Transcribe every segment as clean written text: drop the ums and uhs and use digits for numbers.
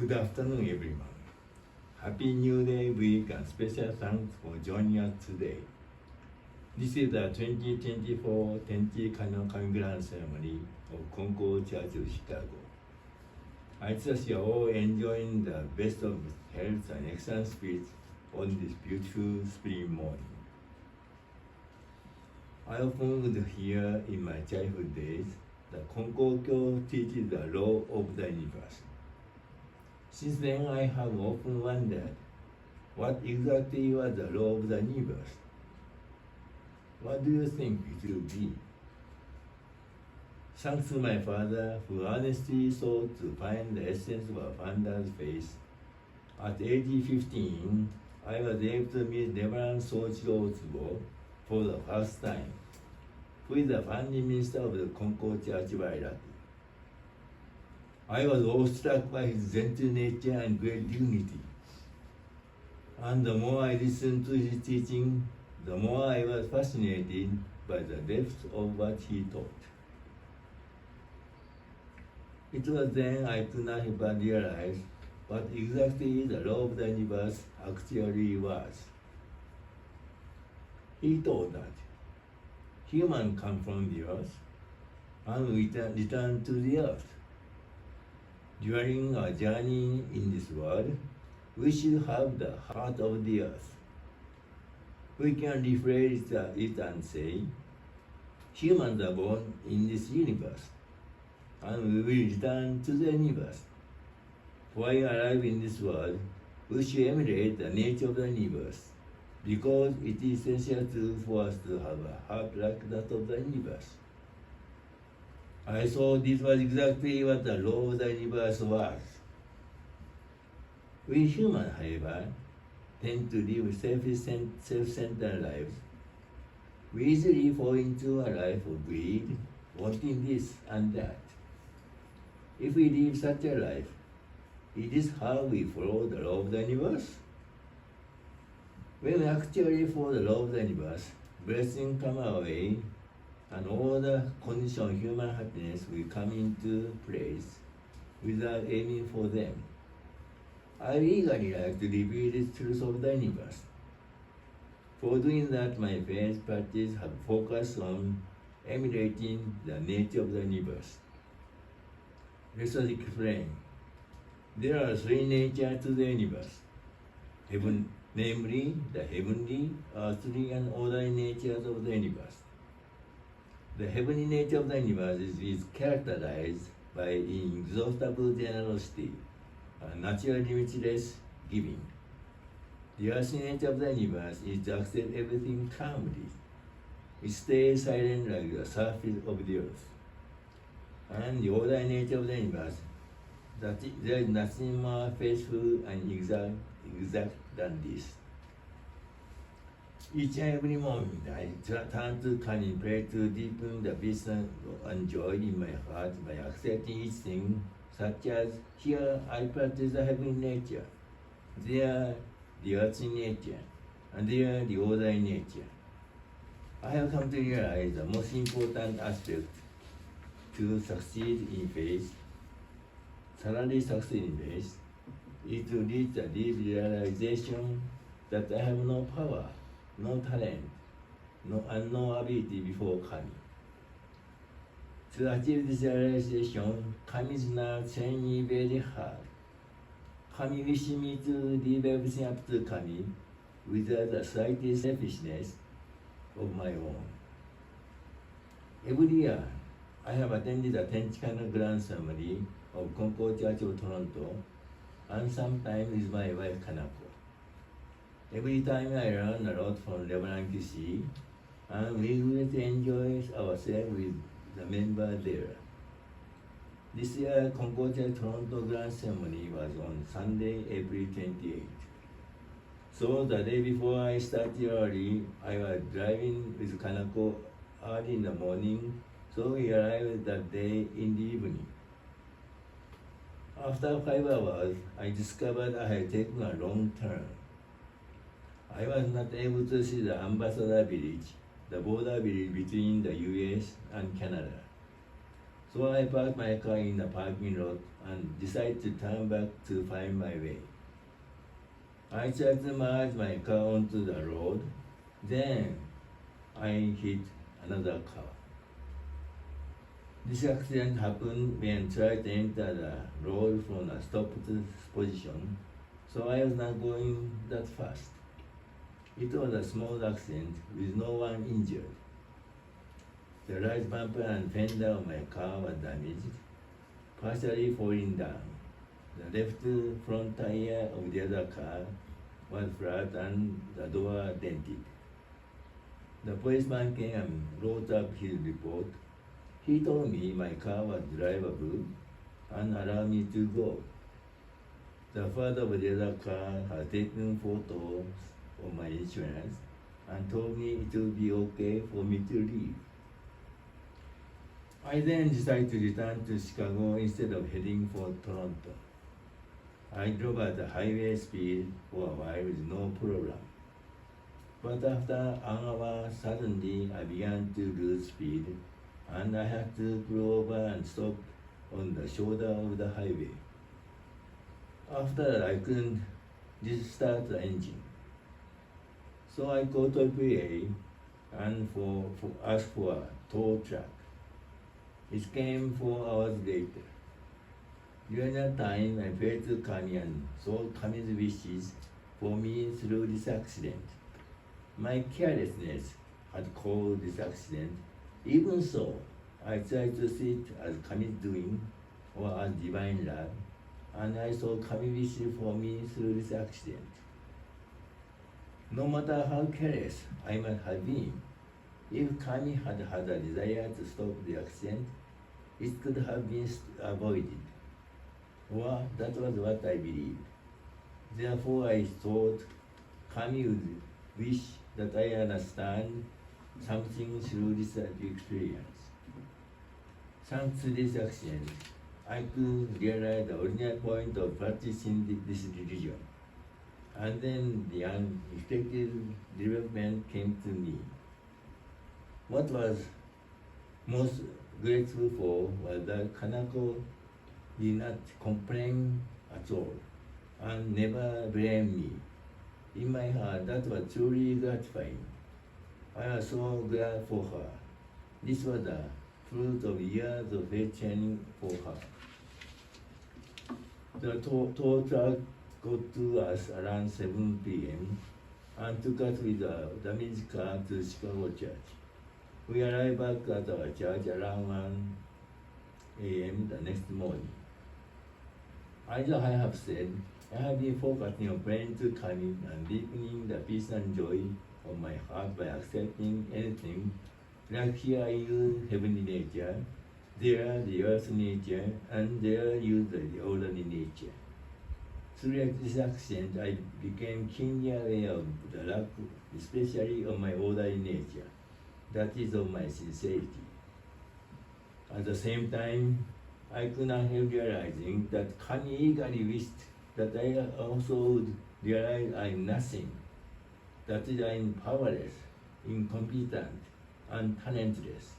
Good afternoon, everyone. Happy New Day week and special thanks for joining us today. This is the 2024 Tenchi Kano Grand Ceremony of Konko Church of Chicago. I trust you are all enjoying the best of health and excellent spirits on this beautiful spring morning. I often would hear in my childhood days that Konko teaches the law of the universe. Since then, I have often wondered what exactly was the law of the universe. What do you think it will be? Thanks to my father, who honestly sought to find the essence of our founder's faith, at age 15, I was able to meet Reverend Soichiro Tsubo for the first time, who is the founding minister of the Konko Church of Chicago. I was awestruck by his gentle nature and great dignity. And the more I listened to his teaching, the more I was fascinated by the depth of what he taught. It was then I could not help but realize what exactly the law of the universe actually was. He taught that humans come from the earth and return to the earth. During our journey in this world, we should have the heart of the earth. We can rephrase it and say, humans are born in this universe, and we will return to the universe. While alive in this world, we should emulate the nature of the universe, because it is essential for us to have a heart like that of the universe. I saw this was exactly what the law of the universe was. We humans, however, tend to live self-centered lives. We easily fall into a life of greed, wanting this and that. If we live such a life, it is how we follow the law of the universe. When we actually follow the law of the universe, blessings come our way, and all the conditions of human happiness will come into place without aiming for them. I eagerly like to reveal the truth of the universe. For doing that, my faith practice have focused on emulating the nature of the universe. Let us explain. There are three natures to the universe, namely the heavenly, earthly, and ordinary natures of the universe. The heavenly nature of the universe is characterized by inexhaustible generosity, natural limitless giving. The earthly nature of the universe is to accept everything calmly. It stays silent like the surface of the earth. And the ordinary nature of the universe, that there is nothing more faithful and exact than this. Each and every moment, I turn to Kami, pray to deepen the peace and joy in my heart by accepting each thing, such as here I practice the heavenly nature, there the earthly nature, and there the ordinary nature. I have come to realize the most important aspect to succeed in faith, thoroughly succeed in faith, is to reach the deep realization that I have no power, no talent, and no ability before Kami. To achieve this realization, Kami is now training me very hard. Kami wishes me to leave everything up to Kami without the slightest selfishness of my own. Every year, I have attended the Tenchi Kano Grand Ceremony of Konko Church of Toronto, and sometimes with my wife Kanako. Every time I learn a lot from Reverend Kishi, and we really enjoy ourselves with the members there. This year, Konko Church Toronto Grand Ceremony was on Sunday, April 28th. So the day before I started early, I was driving with Kanako early in the morning, so we arrived that day in the evening. After 5 hours, I discovered I had taken a wrong turn. I was not able to see the Ambassador Village, the border village between the US and Canada. So I parked my car in the parking lot and decided to turn back to find my way. I tried to merge my car onto the road. Then I hit another car. This accident happened when I tried to enter the road from a stopped position, so I was not going that fast. It was a small accident with no one injured. The right bumper and fender of my car were damaged, partially falling down. The left front tire of the other car was flat and the door dented. The policeman came and wrote up his report. He told me my car was drivable and allowed me to go. The father of the other car had taken photos of my insurance and told me it would be okay for me to leave. I then decided to return to Chicago instead of heading for Toronto. I drove at the highway speed for a while with no problem. But after an hour, suddenly I began to lose speed, and I had to pull over and stop on the shoulder of the highway. After that, I couldn't restart the engine. So I called AAA and asked for a tow truck. It came 4 hours later. During that time, I prayed to Kami and saw Kami's wishes for me through this accident. My carelessness had caused this accident. Even so, I tried to see it as Kami's doing or as divine love, and I saw Kami's wishes for me through this accident. No matter how careless I might have been, if Kami had had a desire to stop the accident, it could have been avoided. Or that was what I believed. Therefore, I thought Kami would wish that I understand something through this experience. Thanks to this accident, I could realize the original point of practicing this religion. And then the unexpected development came to me. What was most grateful for was that Kanako did not complain at all and never blamed me. In my heart, that was truly gratifying. I was so glad for her. This was the fruit of years of faith training for her. The tow truck got to us around 7 p.m. and took us with a damaged car to Chicago Church. We arrived back at our church around 1 a.m. the next morning. As I have said, I have been focusing on praying to Kami and deepening the peace and joy of my heart by accepting anything, like here I use heavenly nature, there the earthly nature, and there use the orderly nature. Through this accident, I became keenly aware of the lack, especially of my orderly nature, that is of my sincerity. At the same time, I could not help realizing that Kami eagerly wished that I also would realize I am nothing, that is, I am powerless, incompetent, and talentless.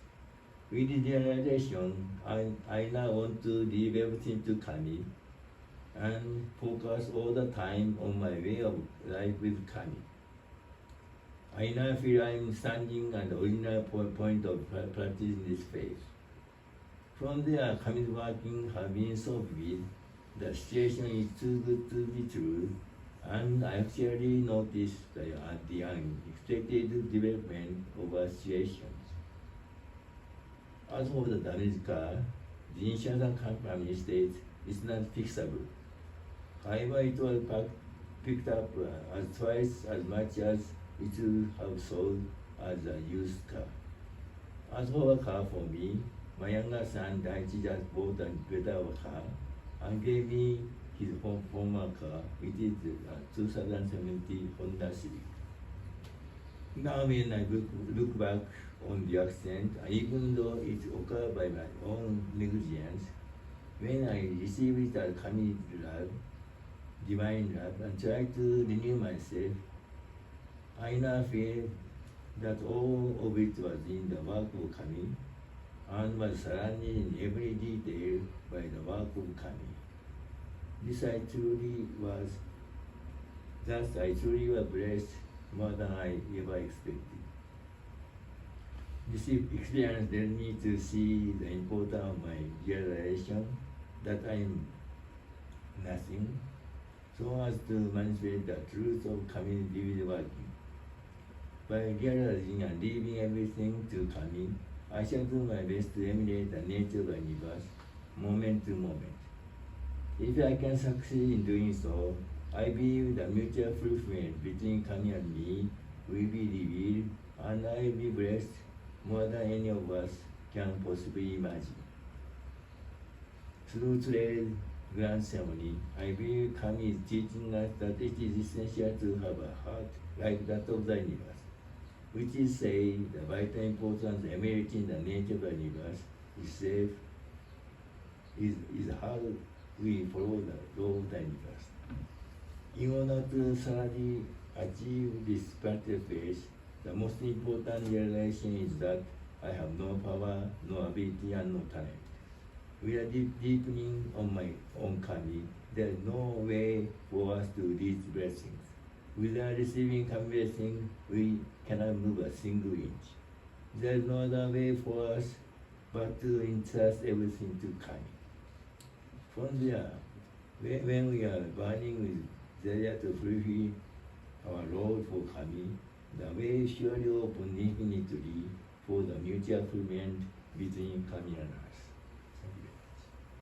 With this realization, I now want to leave everything to Kami and focus all the time on my way of life with Kami. I now feel I am standing at the original point of practicing this faith. From there, Kami's working have been so vivid, the situation is too good to be true, and I actually noticed the unexpected development of our situations. As for the damaged car, the insurance company states it's not fixable. However, it was picked up as twice as much as it would have sold as a used car. As for a car for me, my younger son Daichi just bought a better car and gave me his former car, which is a 2017 Honda Civic. Now when I look back on the accident, even though it occurred by my own negligence, when I received it as Kami's love, divine love, and tried to renew myself, I now feel that all of it was in the work of Kami, and was surrounded in every detail by the work of Kami. Thus I truly was blessed more than I ever expected. This experience led me to see the importance of my realization that I am nothing, so as to manifest the truth of Kami's vivid working. By realizing and leaving everything to Kami, I shall do my best to emulate the nature of the universe, moment to moment. If I can succeed in doing so, I believe the mutual fulfillment between Kami and me will be revealed, and I will be blessed more than any of us can possibly imagine. Through today's grand ceremony, I believe Kami is teaching us that it is essential to have a heart like that of the universe, which is say the vital importance of emulating the nature of the universe itself is how we follow the law of the universe. In order to thoroughly achieve this spiritual phase, the most important realization is that I have no power, no ability, and no talent. We are deepening on my own Kami. There is no way for us to reach blessings. Without receiving Kami blessing, we cannot move a single inch. There is no other way for us but to entrust everything to Kami. From there, when we are burning with desire to fulfill our role for Kami, the way surely open infinitely for the mutual fulfillment between Kami and us.